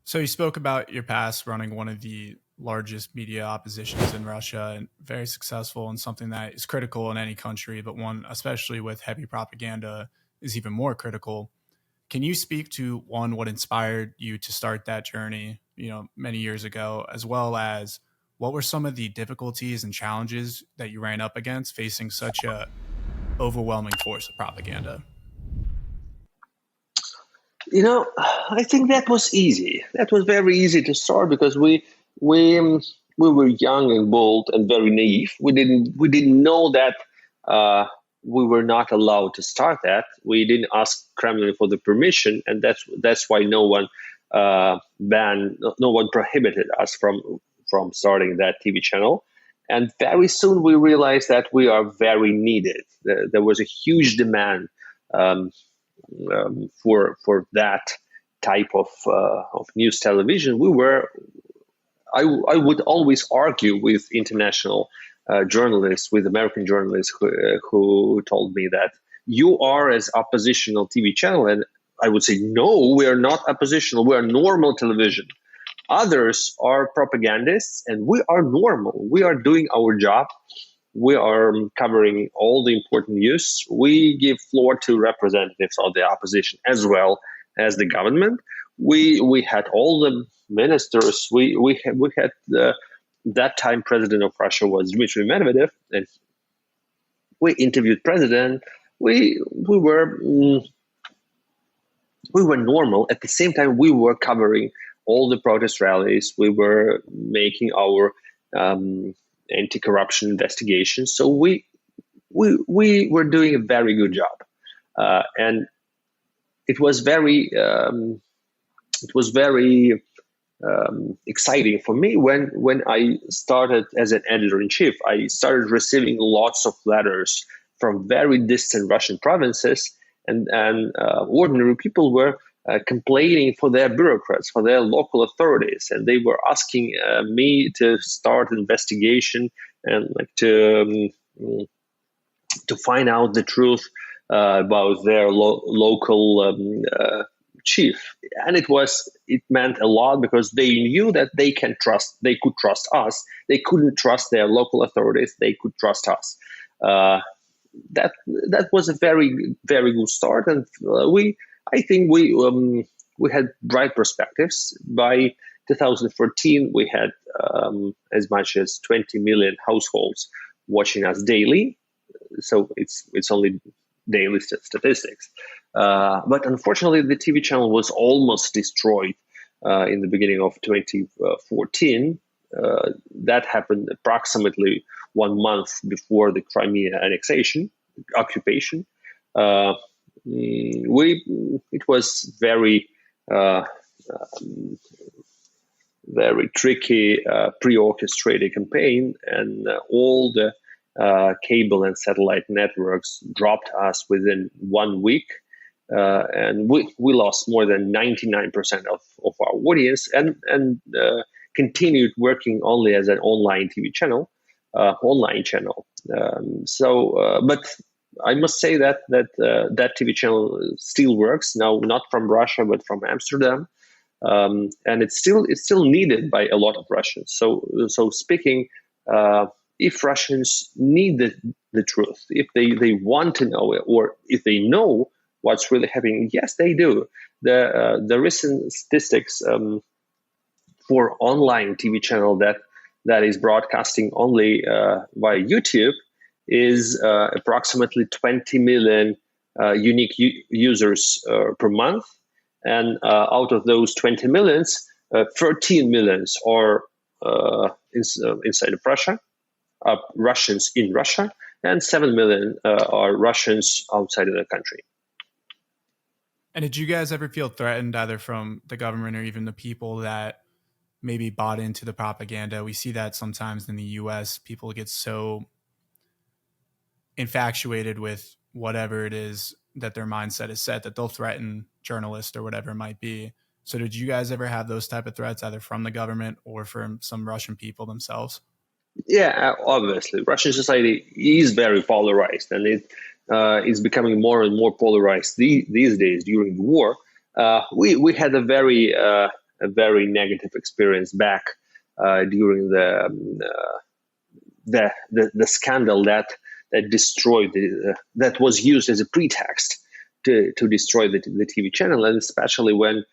So you spoke about your past running one of the largest media oppositions in Russia and very successful and something that is critical in any country, but one especially with heavy propaganda is even more critical. Can you speak to one, what inspired you to start that journey, many years ago, as well as what were some of the difficulties and challenges that you ran up against facing such a overwhelming force of propaganda? I think that was easy. That was very easy to start because we were young and bold and very naive. We didn't know that we were not allowed to start that. We didn't ask Kremlin for the permission, and that's why no one no one prohibited us from starting that TV channel. And very soon we realized that we are very needed. There was a huge demand um, for that type of news television. I would always argue with international journalists, with American journalists who told me that you are as oppositional TV channel, and I would say no, we are not oppositional. We are normal television. Others are propagandists, and we are normal. We are doing our job. We are covering all the important news. We give floor to representatives of the opposition as well as the government. We had all the ministers. We had that time president of Russia was Dmitry Medvedev, and we interviewed president. We were normal. At the same time, we were covering all the protest rallies. We were making our anti-corruption investigations. So we were doing a very good job, and it was very exciting for me when I started as an editor-in-chief. I started receiving lots of letters from very distant Russian provinces, and ordinary people were complaining for their bureaucrats, for their local authorities, and they were asking me to start an investigation and to find out the truth about their local chief. And it meant a lot because they knew that they could trust us. They couldn't trust their local authorities. They could trust us. That was a very, very good start, and I think we had bright perspectives. By 2014, we had as much as 20 million households watching us daily. So it's only daily statistics. But unfortunately, the TV channel was almost destroyed in the beginning of 2014. That happened approximately 1 month before the Crimea occupation. It was very very tricky pre-orchestrated campaign, and all the cable and satellite networks dropped us within 1 week, and we lost more than 99% of our audience, and continued working only as an online TV channel, but I must say that TV channel still works now, not from Russia but from Amsterdam, and it's still needed by a lot of Russians. So speaking, if Russians need the truth, if they want to know it, or if they know what's really happening, yes, they do. The recent statistics for online TV channel that is broadcasting only via YouTube is approximately 20 million unique users per month. And out of those 20 millions, 13 millions are inside of Russia, Russians in Russia, and 7 million are Russians outside of the country. And did you guys ever feel threatened either from the government or even the people that maybe bought into the propaganda? We see that sometimes in the US, people get so infatuated with whatever it is that their mindset is set that they'll threaten journalists or whatever it might be. So did you guys ever have those type of threats either from the government or from some Russian people themselves? Yeah, obviously, Russian society is very polarized, and it is becoming more and more polarized these days during the war. We had a very a very negative experience back during the scandal that destroyed that was used as a pretext to destroy the TV channel, and especially when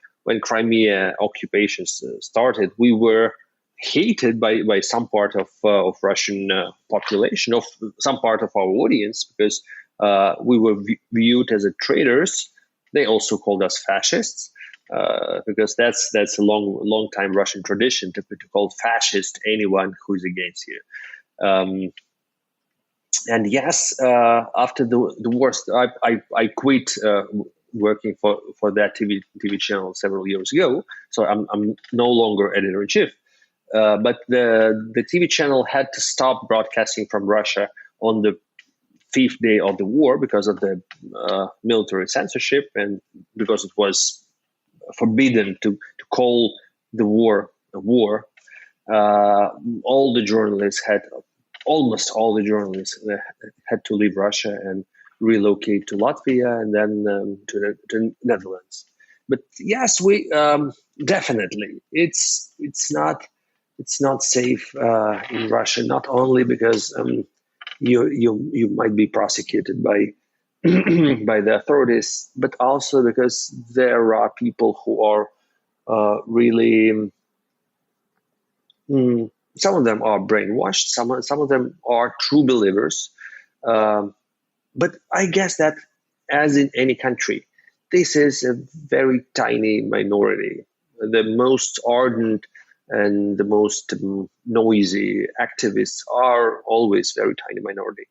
Crimea occupations started, we were hated by some part of Russian population, of some part of our audience, because we were viewed as traitors. They also called us fascists, because that's a long time Russian tradition to call fascist anyone who is against you. And yes, after the war, I quit working for that TV channel several years ago. So I'm no longer editor-in-chief. But the TV channel had to stop broadcasting from Russia on the 5th day of the war because of the military censorship, and because it was forbidden to call the war a war. Almost all the journalists had to leave Russia and relocate to Latvia and then to the Netherlands. But yes, we definitely it's not safe in Russia. Not only because you might be prosecuted by by the authorities, but also because there are people who are really. Some of them are brainwashed. Some of them are true believers. But I guess that, as in any country, this is a very tiny minority. The most ardent and the most noisy activists are always very tiny minority.